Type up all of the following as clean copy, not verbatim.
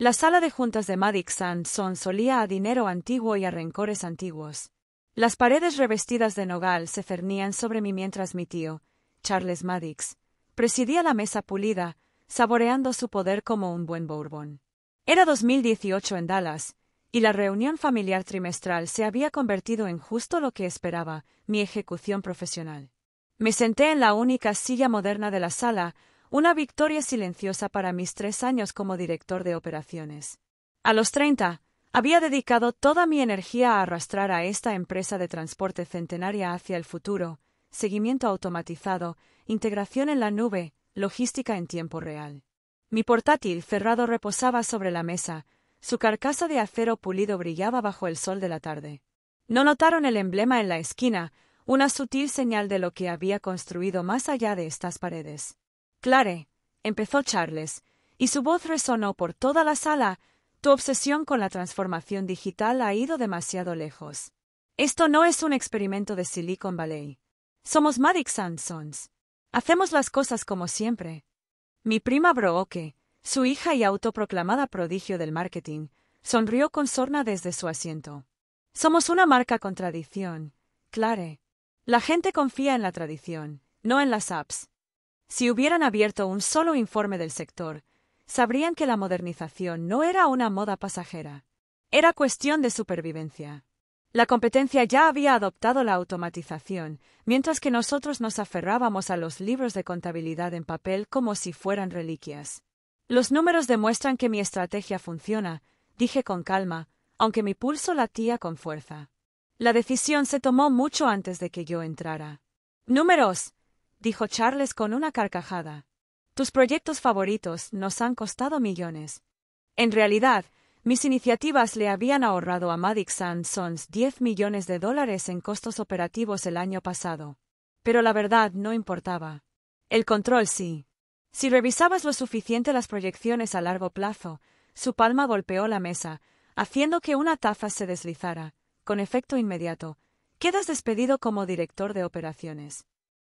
La sala de juntas de Maddix & Sons olía a dinero antiguo y a rencores antiguos. Las paredes revestidas de nogal se cernían sobre mí mientras mi tío, Charles Maddix, presidía la mesa pulida, saboreando su poder como un buen bourbon. Era 2018 en Dallas, y la reunión familiar trimestral se había convertido en justo lo que esperaba, mi ejecución profesional. Me senté en la única silla moderna de la sala, una victoria silenciosa para mis 3 años como director de operaciones. A los 30, había dedicado toda mi energía a arrastrar a esta empresa de transporte centenaria hacia el futuro, seguimiento automatizado, integración en la nube, logística en tiempo real. Mi portátil cerrado reposaba sobre la mesa, su carcasa de acero pulido brillaba bajo el sol de la tarde. ¿No notaron el emblema en la esquina, una sutil señal de lo que había construido más allá de estas paredes? Clare, empezó Charles, y su voz resonó por toda la sala, tu obsesión con la transformación digital ha ido demasiado lejos. Esto no es un experimento de Silicon Valley. Somos Maddix & Sons. Hacemos las cosas como siempre. Mi prima Brooke, su hija y autoproclamada prodigio del marketing, sonrió con sorna desde su asiento. Somos una marca con tradición, Clare. La gente confía en la tradición, no en las apps. Si hubieran abierto un solo informe del sector, sabrían que la modernización no era una moda pasajera. Era cuestión de supervivencia. La competencia ya había adoptado la automatización, mientras que nosotros nos aferrábamos a los libros de contabilidad en papel como si fueran reliquias. Los números demuestran que mi estrategia funciona, dije con calma, aunque mi pulso latía con fuerza. La decisión se tomó mucho antes de que yo entrara. ¡Números!, dijo Charles con una carcajada. Tus proyectos favoritos nos han costado millones. En realidad, mis iniciativas le habían ahorrado a Maddix & Sons $10 millones en costos operativos el año pasado. Pero la verdad no importaba. El control sí. Si revisabas lo suficiente las proyecciones a largo plazo, su palma golpeó la mesa, haciendo que una taza se deslizara, con efecto inmediato. Quedas despedido como director de operaciones.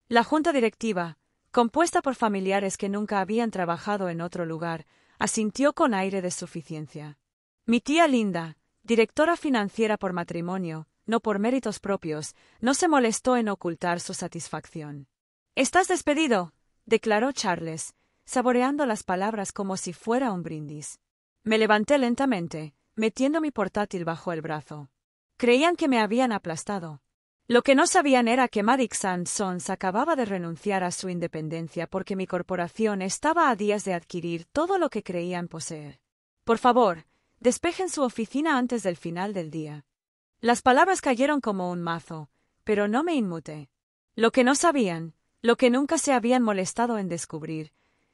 La junta directiva, compuesta por familiares que nunca habían trabajado en otro lugar, asintió con aire de suficiencia. Mi tía Linda, directora financiera por matrimonio, no por méritos propios, no se molestó en ocultar su satisfacción. «Estás despedido», declaró Charles, saboreando las palabras como si fuera un brindis. Me levanté lentamente, metiendo mi portátil bajo el brazo. Creían que me habían aplastado. Lo que no sabían era que Maddix & Sons acababa de renunciar a su independencia porque mi corporación estaba a días de adquirir todo lo que creían poseer. Por favor, despejen su oficina antes del final del día. Las palabras cayeron como un mazo, pero no me inmuté. Lo que no sabían, lo que nunca se habían molestado en descubrir,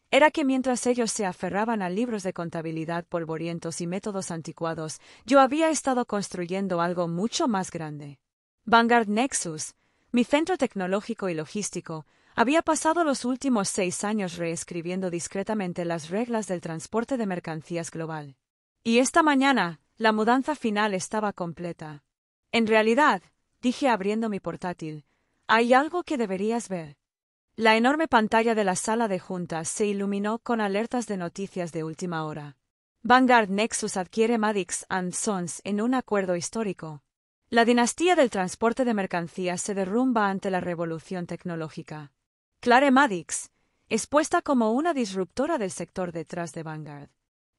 era que mientras ellos se aferraban a libros de contabilidad polvorientos y métodos anticuados, yo había estado construyendo algo mucho más grande. Vanguard Nexus, mi centro tecnológico y logístico, había pasado los últimos 6 años reescribiendo discretamente las reglas del transporte de mercancías global. Y esta mañana, la mudanza final estaba completa. En realidad, dije abriendo mi portátil, hay algo que deberías ver. La enorme pantalla de la sala de juntas se iluminó con alertas de noticias de última hora. Vanguard Nexus adquiere Maddix & Sons en un acuerdo histórico. La dinastía del transporte de mercancías se derrumba ante la revolución tecnológica. Clare Maddix, expuesta como una disruptora del sector detrás de Vanguard.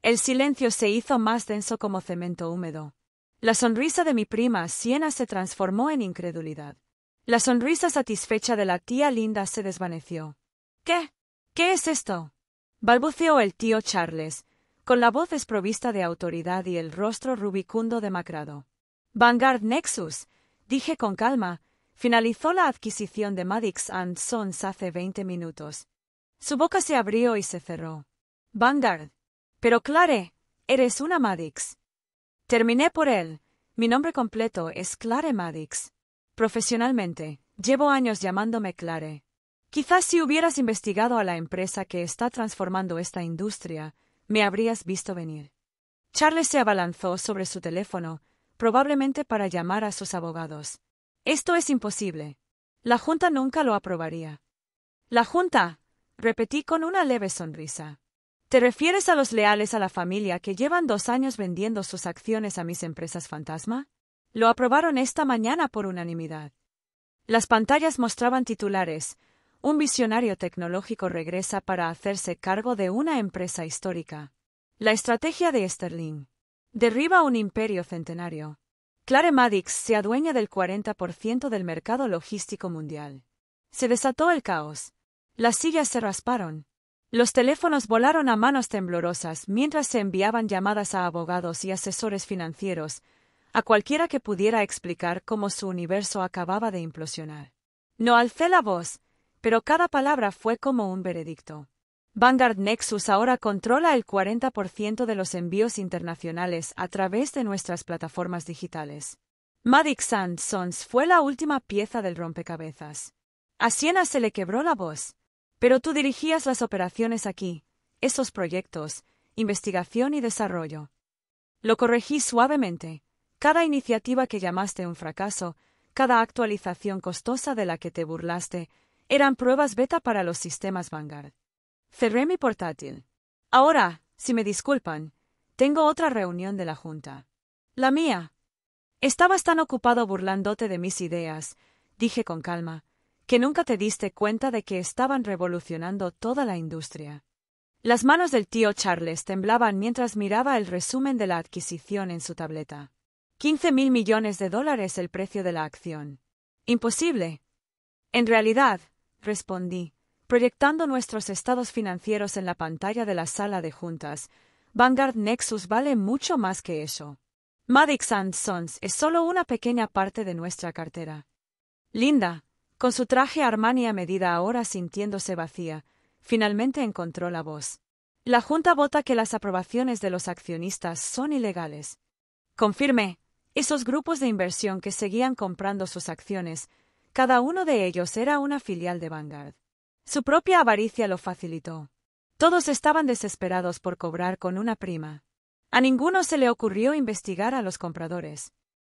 El silencio se hizo más denso como cemento húmedo. La sonrisa de mi prima Sienna se transformó en incredulidad. La sonrisa satisfecha de la tía Linda se desvaneció. ¿Qué? ¿Qué es esto?, balbuceó el tío Charles, con la voz desprovista de autoridad y el rostro rubicundo demacrado. Vanguard Nexus, dije con calma, finalizó la adquisición de Maddix & Sons hace 20 minutos. Su boca se abrió y se cerró. Vanguard. Pero Clare, eres una Maddix. Terminé por él. Mi nombre completo es Clare Maddix. Profesionalmente, llevo años llamándome Clare. Quizás si hubieras investigado a la empresa que está transformando esta industria, me habrías visto venir. Charles se abalanzó sobre su teléfono, probablemente para llamar a sus abogados. Esto es imposible. La Junta nunca lo aprobaría. La Junta, repetí con una leve sonrisa. ¿Te refieres a los leales a la familia que llevan 2 años vendiendo sus acciones a mis empresas fantasma? Lo aprobaron esta mañana por unanimidad. Las pantallas mostraban titulares: un visionario tecnológico regresa para hacerse cargo de una empresa histórica. La estrategia de Sterling. Derriba un imperio centenario. Clare Maddox se adueña del 40% del mercado logístico mundial. Se desató el caos. Las sillas se rasparon. Los teléfonos volaron a manos temblorosas mientras se enviaban llamadas a abogados y asesores financieros, a cualquiera que pudiera explicar cómo su universo acababa de implosionar. No alcé la voz, pero cada palabra fue como un veredicto. Vanguard Nexus ahora controla el 40% de los envíos internacionales a través de nuestras plataformas digitales. Maddox & Sons fue la última pieza del rompecabezas. A Siena se le quebró la voz. Pero tú dirigías las operaciones aquí, esos proyectos, investigación y desarrollo. Lo corregí suavemente. Cada iniciativa que llamaste un fracaso, cada actualización costosa de la que te burlaste, eran pruebas beta para los sistemas Vanguard. Cerré mi portátil. Ahora, si me disculpan, tengo otra reunión de la Junta. La mía. Estabas tan ocupado burlándote de mis ideas, dije con calma, que nunca te diste cuenta de que estaban revolucionando toda la industria. Las manos del tío Charles temblaban mientras miraba el resumen de la adquisición en su tableta. $15.000 millones el precio de la acción. Imposible. En realidad, respondí, proyectando nuestros estados financieros en la pantalla de la sala de juntas, Vanguard Nexus vale mucho más que eso. Maddox & Sons es solo una pequeña parte de nuestra cartera. Linda, con su traje Armani a medida ahora sintiéndose vacía, finalmente encontró la voz. La Junta vota que las aprobaciones de los accionistas son ilegales. Confirmé. Esos grupos de inversión que seguían comprando sus acciones, cada uno de ellos era una filial de Vanguard. Su propia avaricia lo facilitó. Todos estaban desesperados por cobrar con una prima. A ninguno se le ocurrió investigar a los compradores.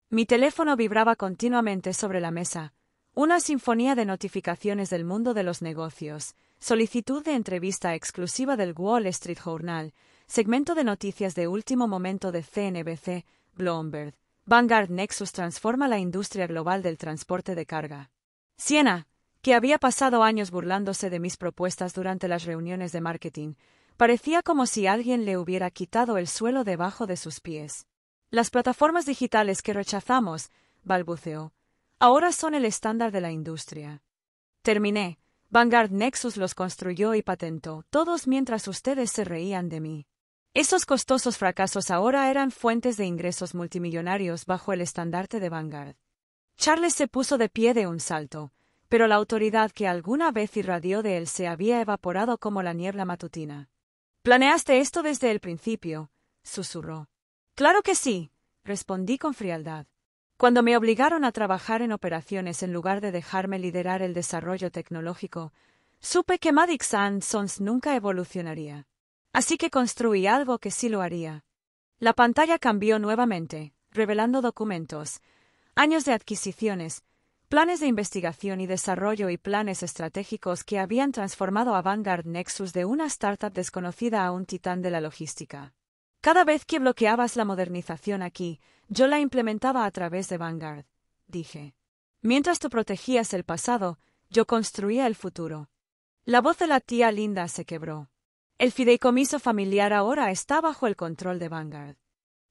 Mi teléfono vibraba continuamente sobre la mesa. Una sinfonía de notificaciones del mundo de los negocios, solicitud de entrevista exclusiva del Wall Street Journal, segmento de noticias de último momento de CNBC, Bloomberg. Vanguard Nexus transforma la industria global del transporte de carga. Siena, que había pasado años burlándose de mis propuestas durante las reuniones de marketing, parecía como si alguien le hubiera quitado el suelo debajo de sus pies. Las plataformas digitales que rechazamos, balbuceó, ahora son el estándar de la industria. Terminé. Vanguard Nexus los construyó y patentó, todos mientras ustedes se reían de mí. Esos costosos fracasos ahora eran fuentes de ingresos multimillonarios bajo el estandarte de Vanguard. Charles se puso de pie de un salto, pero la autoridad que alguna vez irradió de él se había evaporado como la niebla matutina. «¿Planeaste esto desde el principio?», susurró. «Claro que sí», respondí con frialdad. Cuando me obligaron a trabajar en operaciones en lugar de dejarme liderar el desarrollo tecnológico, supe que Maddox & Sons nunca evolucionaría. Así que construí algo que sí lo haría. La pantalla cambió nuevamente, revelando documentos, años de adquisiciones, planes de investigación y desarrollo y planes estratégicos que habían transformado a Vanguard Nexus de una startup desconocida a un titán de la logística. Cada vez que bloqueabas la modernización aquí, yo la implementaba a través de Vanguard, dije. Mientras tú protegías el pasado, yo construía el futuro. La voz de la tía Linda se quebró. El fideicomiso familiar ahora está bajo el control de Vanguard.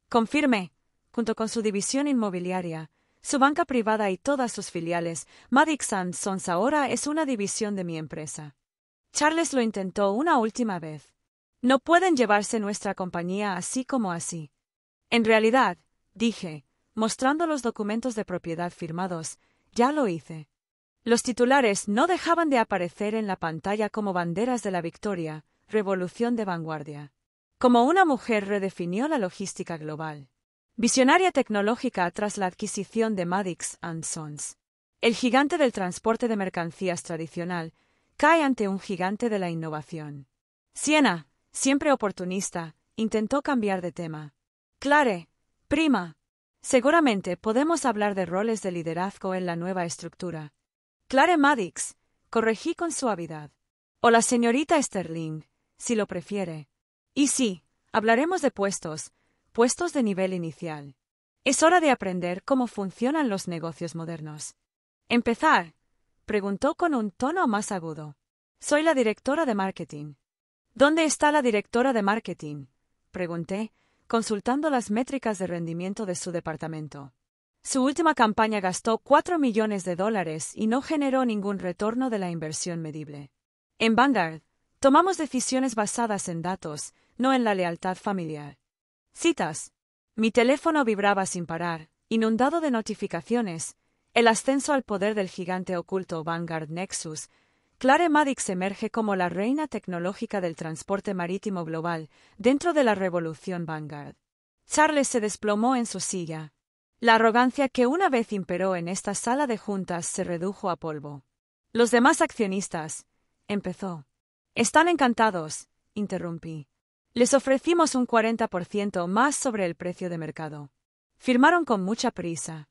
Confirmé, junto con su división inmobiliaria, su banca privada y todas sus filiales, Maddox & Sons ahora es una división de mi empresa. Charles lo intentó una última vez. No pueden llevarse nuestra compañía así como así. En realidad, dije, mostrando los documentos de propiedad firmados, ya lo hice. Los titulares no dejaban de aparecer en la pantalla como banderas de la victoria, revolución de vanguardia. Como una mujer redefinió la logística global. Visionaria tecnológica tras la adquisición de Maddox & Sons. El gigante del transporte de mercancías tradicional cae ante un gigante de la innovación. Siena, siempre oportunista, intentó cambiar de tema. Clare, prima. Seguramente podemos hablar de roles de liderazgo en la nueva estructura. Clare Maddox, corregí con suavidad. O la señorita Sterling, si lo prefiere. Y sí, hablaremos de puestos de nivel inicial. Es hora de aprender cómo funcionan los negocios modernos. ¿Empezar?, preguntó con un tono más agudo. Soy la directora de marketing. ¿Dónde está la directora de marketing?, pregunté, consultando las métricas de rendimiento de su departamento. Su última campaña gastó $4 millones y no generó ningún retorno de la inversión medible. En Vanguard, tomamos decisiones basadas en datos, no en la lealtad familiar. Citas. Mi teléfono vibraba sin parar, inundado de notificaciones. El ascenso al poder del gigante oculto Vanguard Nexus. Clare Maddox emerge como la reina tecnológica del transporte marítimo global dentro de la revolución Vanguard. Charles se desplomó en su silla. La arrogancia que una vez imperó en esta sala de juntas se redujo a polvo. Los demás accionistas, empezó. Están encantados, interrumpí. Les ofrecimos un 40% más sobre el precio de mercado. Firmaron con mucha prisa.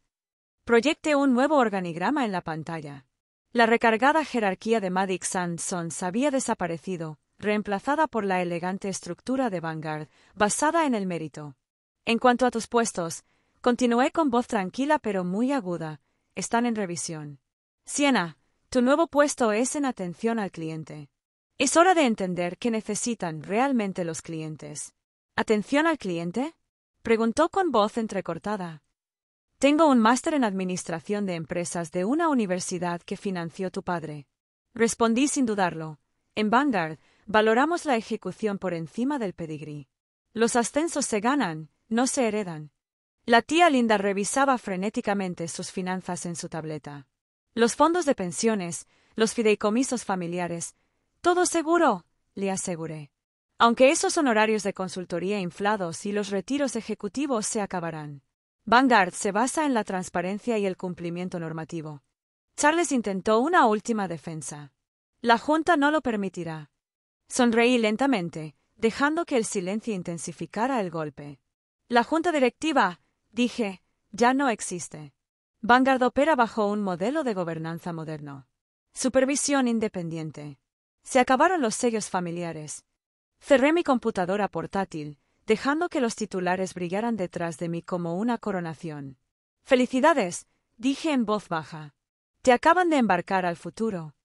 Proyecté un nuevo organigrama en la pantalla. La recargada jerarquía de Maddox & Sons había desaparecido, reemplazada por la elegante estructura de Vanguard, basada en el mérito. En cuanto a tus puestos, continué con voz tranquila pero muy aguda, están en revisión. Sienna, tu nuevo puesto es en atención al cliente. Es hora de entender qué necesitan realmente los clientes. ¿Atención al cliente?, preguntó con voz entrecortada. Tengo un máster en administración de empresas de una universidad que financió tu padre. Respondí sin dudarlo. En Vanguard, valoramos la ejecución por encima del pedigrí. Los ascensos se ganan, no se heredan. La tía Linda revisaba frenéticamente sus finanzas en su tableta. Los fondos de pensiones, los fideicomisos familiares, todo seguro, le aseguré. Aunque esos honorarios de consultoría inflados y los retiros ejecutivos se acabarán. Vanguard se basa en la transparencia y el cumplimiento normativo. Charles intentó una última defensa. La Junta no lo permitirá. Sonreí lentamente, dejando que el silencio intensificara el golpe. La Junta Directiva, dije, ya no existe. Vanguard opera bajo un modelo de gobernanza moderno. Supervisión independiente. Se acabaron los sellos familiares. Cerré mi computadora portátil, dejando que los titulares brillaran detrás de mí como una coronación. «Felicidades», dije en voz baja. «Te acaban de embarcar al futuro.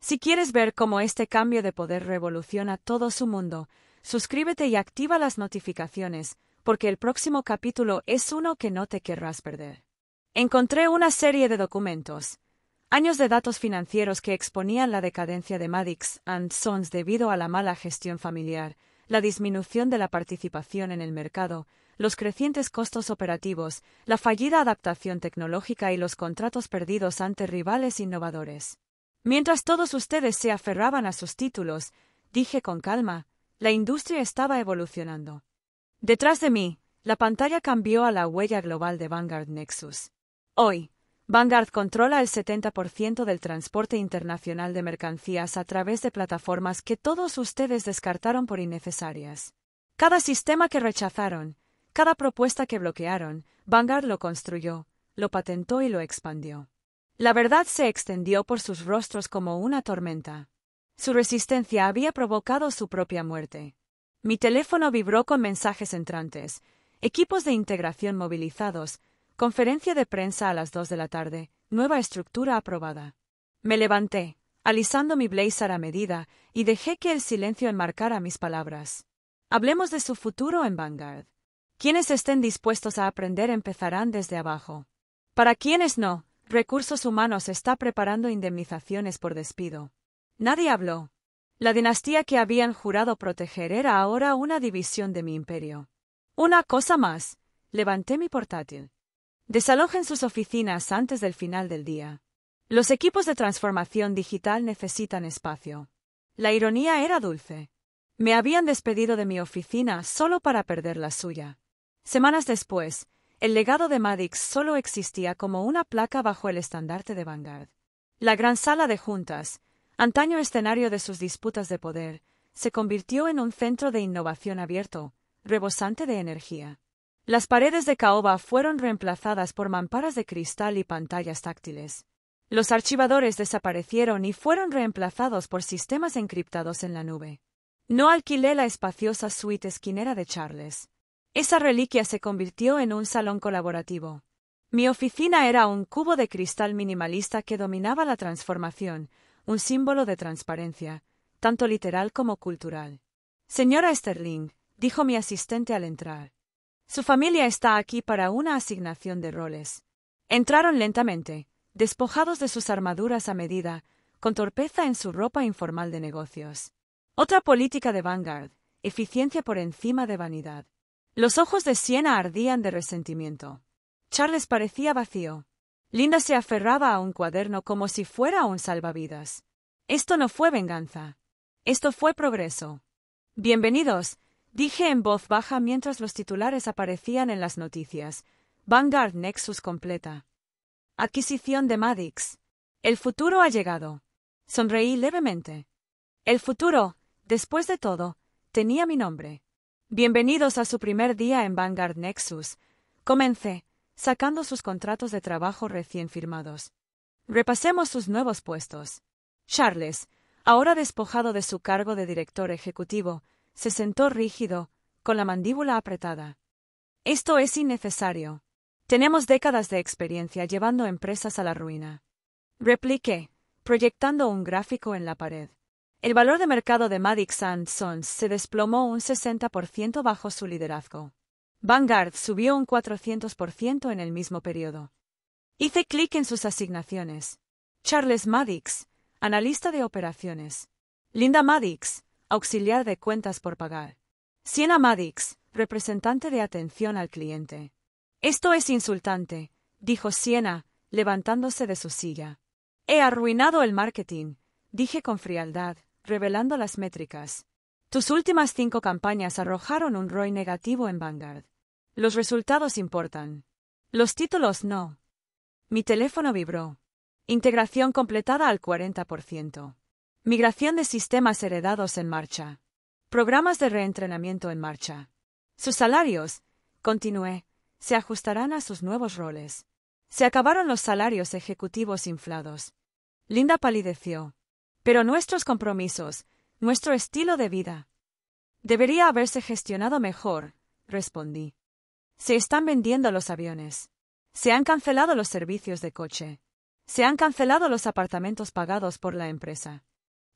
Si quieres ver cómo este cambio de poder revoluciona todo su mundo, suscríbete y activa las notificaciones, porque el próximo capítulo es uno que no te querrás perder». Encontré una serie de documentos. Años de datos financieros que exponían la decadencia de Maddox & Sons debido a la mala gestión familiar, la disminución de la participación en el mercado, los crecientes costos operativos, la fallida adaptación tecnológica y los contratos perdidos ante rivales innovadores. Mientras todos ustedes se aferraban a sus títulos, dije con calma, la industria estaba evolucionando. Detrás de mí, la pantalla cambió a la huella global de Vanguard Nexus. Hoy, Vanguard controla el 70% del transporte internacional de mercancías a través de plataformas que todos ustedes descartaron por innecesarias. Cada sistema que rechazaron, cada propuesta que bloquearon, Vanguard lo construyó, lo patentó y lo expandió. La verdad se extendió por sus rostros como una tormenta. Su resistencia había provocado su propia muerte. Mi teléfono vibró con mensajes entrantes, equipos de integración movilizados, conferencia de prensa a las 2 de la tarde, nueva estructura aprobada. Me levanté, alisando mi blazer a medida, y dejé que el silencio enmarcara mis palabras. Hablemos de su futuro en Vanguard. Quienes estén dispuestos a aprender empezarán desde abajo. Para quienes no, Recursos Humanos está preparando indemnizaciones por despido. Nadie habló. La dinastía que habían jurado proteger era ahora una división de mi imperio. Una cosa más. Levanté mi portátil. Desalojen sus oficinas antes del final del día. Los equipos de transformación digital necesitan espacio. La ironía era dulce. Me habían despedido de mi oficina solo para perder la suya. Semanas después, el legado de Maddox solo existía como una placa bajo el estandarte de Vanguard. La gran sala de juntas, antaño escenario de sus disputas de poder, se convirtió en un centro de innovación abierto, rebosante de energía. Las paredes de caoba fueron reemplazadas por mamparas de cristal y pantallas táctiles. Los archivadores desaparecieron y fueron reemplazados por sistemas encriptados en la nube. No alquilé la espaciosa suite esquinera de Charles. Esa reliquia se convirtió en un salón colaborativo. Mi oficina era un cubo de cristal minimalista que dominaba la transformación, un símbolo de transparencia, tanto literal como cultural. Señora Sterling, dijo mi asistente al entrar. Su familia está aquí para una asignación de roles. Entraron lentamente, despojados de sus armaduras a medida, con torpeza en su ropa informal de negocios. Otra política de Vanguard, eficiencia por encima de vanidad. Los ojos de Siena ardían de resentimiento. Charles parecía vacío. Linda se aferraba a un cuaderno como si fuera un salvavidas. Esto no fue venganza. Esto fue progreso. Bienvenidos, dije en voz baja mientras los titulares aparecían en las noticias. Vanguard Nexus completa. Adquisición de Madix. El futuro ha llegado. Sonreí levemente. El futuro, después de todo, tenía mi nombre. Bienvenidos a su primer día en Vanguard Nexus. Comencé, sacando sus contratos de trabajo recién firmados. Repasemos sus nuevos puestos. Charles, ahora despojado de su cargo de director ejecutivo, se sentó rígido, con la mandíbula apretada. Esto es innecesario. Tenemos décadas de experiencia llevando empresas a la ruina. Repliqué, proyectando un gráfico en la pared. El valor de mercado de Madix & Sons se desplomó un 60% bajo su liderazgo. Vanguard subió un 400% en el mismo periodo. Hice clic en sus asignaciones. Charles Madix, analista de operaciones. Linda Madix, auxiliar de cuentas por pagar. Siena Madix, representante de atención al cliente. Esto es insultante, dijo Siena, levantándose de su silla. He arruinado el marketing, dije con frialdad, revelando las métricas. Tus últimas 5 campañas arrojaron un ROI negativo en Vanguard. Los resultados importan. Los títulos no. Mi teléfono vibró. Integración completada al 40%. Migración de sistemas heredados en marcha. Programas de reentrenamiento en marcha. Sus salarios, continué, se ajustarán a sus nuevos roles. Se acabaron los salarios ejecutivos inflados. Linda palideció. Pero nuestros compromisos, nuestro estilo de vida. Debería haberse gestionado mejor, respondí. Se están vendiendo los aviones. Se han cancelado los servicios de coche. Se han cancelado los apartamentos pagados por la empresa.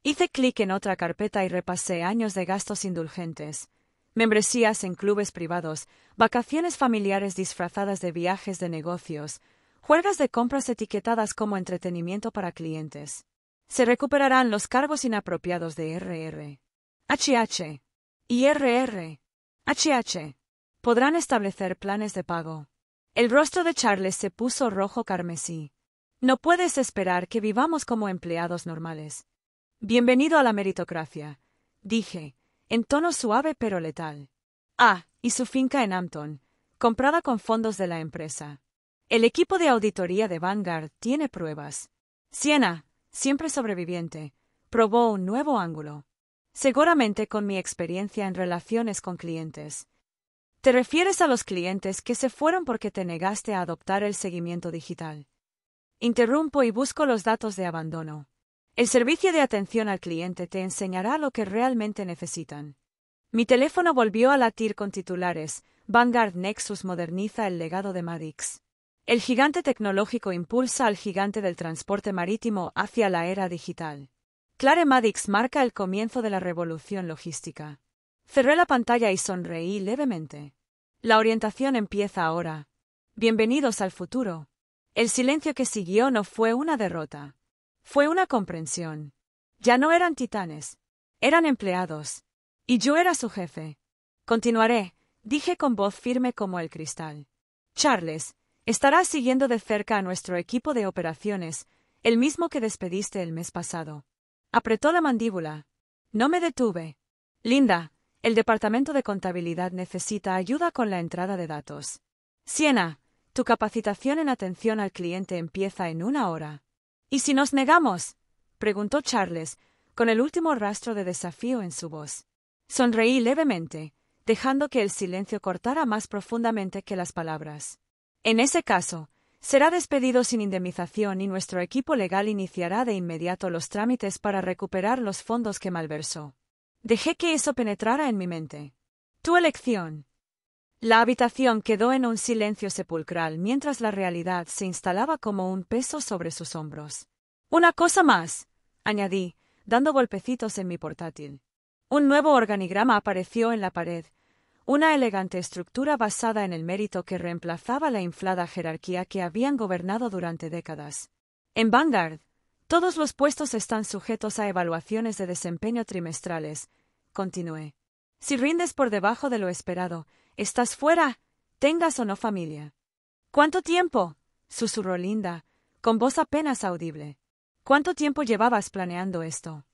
Hice clic en otra carpeta y repasé años de gastos indulgentes, membresías en clubes privados, vacaciones familiares disfrazadas de viajes de negocios, juergas de compras etiquetadas como entretenimiento para clientes. Se recuperarán los cargos inapropiados de RR. HH. Y RR. HH. Podrán establecer planes de pago. El rostro de Charles se puso rojo carmesí. No puedes esperar que vivamos como empleados normales. Bienvenido a la meritocracia, dije, en tono suave pero letal. Ah, y su finca en Hampton, comprada con fondos de la empresa. El equipo de auditoría de Vanguard tiene pruebas. Siena, siempre sobreviviente, probó un nuevo ángulo. Seguramente con mi experiencia en relaciones con clientes. ¿Te refieres a los clientes que se fueron porque te negaste a adoptar el seguimiento digital? Interrumpo y busco los datos de abandono. El servicio de atención al cliente te enseñará lo que realmente necesitan. Mi teléfono volvió a latir con titulares. Vanguard Nexus moderniza el legado de Madix. El gigante tecnológico impulsa al gigante del transporte marítimo hacia la era digital. Clare Madix marca el comienzo de la revolución logística. Cerré la pantalla y sonreí levemente. La orientación empieza ahora. Bienvenidos al futuro. El silencio que siguió no fue una derrota. Fue una comprensión. Ya no eran titanes. Eran empleados. Y yo era su jefe. Continuaré, dije con voz firme como el cristal. Charles, estarás siguiendo de cerca a nuestro equipo de operaciones, el mismo que despediste el mes pasado. Apretó la mandíbula. No me detuve. Linda, el departamento de contabilidad necesita ayuda con la entrada de datos. Siena, tu capacitación en atención al cliente empieza en 1 hora. ¿Y si nos negamos?, preguntó Charles, con el último rastro de desafío en su voz. Sonreí levemente, dejando que el silencio cortara más profundamente que las palabras. En ese caso, será despedido sin indemnización y nuestro equipo legal iniciará de inmediato los trámites para recuperar los fondos que malversó. Dejé que eso penetrara en mi mente. Tu elección. La habitación quedó en un silencio sepulcral mientras la realidad se instalaba como un peso sobre sus hombros. Una cosa más, añadí, dando golpecitos en mi portátil. Un nuevo organigrama apareció en la pared, una elegante estructura basada en el mérito que reemplazaba la inflada jerarquía que habían gobernado durante décadas. En Vanguard, todos los puestos están sujetos a evaluaciones de desempeño trimestrales, continué. Si rindes por debajo de lo esperado, estás fuera, tengas o no familia. ¿Cuánto tiempo? Susurró Linda, con voz apenas audible. ¿Cuánto tiempo llevabas planeando esto?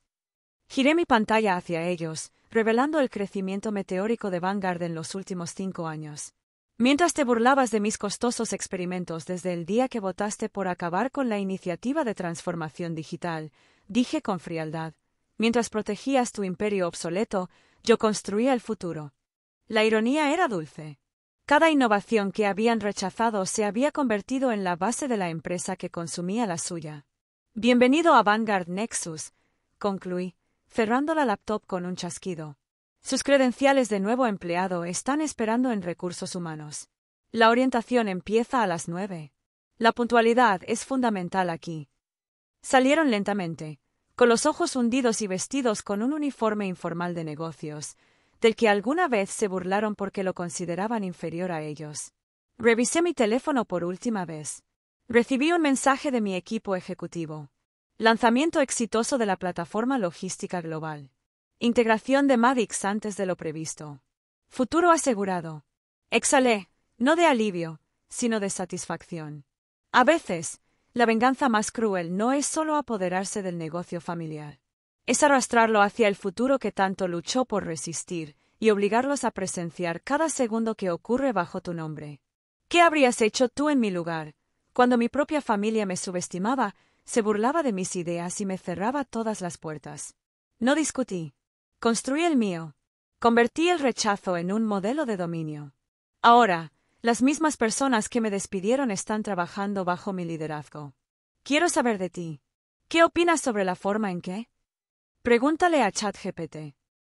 Giré mi pantalla hacia ellos, revelando el crecimiento meteórico de Vanguard en los últimos 5 años. Mientras te burlabas de mis costosos experimentos desde el día que votaste por acabar con la iniciativa de transformación digital, dije con frialdad. Mientras protegías tu imperio obsoleto, yo construía el futuro. La ironía era dulce. Cada innovación que habían rechazado se había convertido en la base de la empresa que consumía la suya. Bienvenido a Vanguard Nexus, concluí, cerrando la laptop con un chasquido. Sus credenciales de nuevo empleado están esperando en recursos humanos. La orientación empieza a las 9. La puntualidad es fundamental aquí. Salieron lentamente, con los ojos hundidos y vestidos con un uniforme informal de negocios, del que alguna vez se burlaron porque lo consideraban inferior a ellos. Revisé mi teléfono por última vez. Recibí un mensaje de mi equipo ejecutivo. Lanzamiento exitoso de la plataforma logística global. Integración de Madix antes de lo previsto. Futuro asegurado. Exhalé, no de alivio, sino de satisfacción. A veces, la venganza más cruel no es solo apoderarse del negocio familiar. Es arrastrarlo hacia el futuro que tanto luchó por resistir y obligarlos a presenciar cada segundo que ocurre bajo tu nombre. ¿Qué habrías hecho tú en mi lugar, cuando mi propia familia me subestimaba, se burlaba de mis ideas y me cerraba todas las puertas? No discutí. Construí el mío. Convertí el rechazo en un modelo de dominio. Ahora, las mismas personas que me despidieron están trabajando bajo mi liderazgo. Quiero saber de ti. ¿Qué opinas sobre la forma en que? Pregúntale a ChatGPT.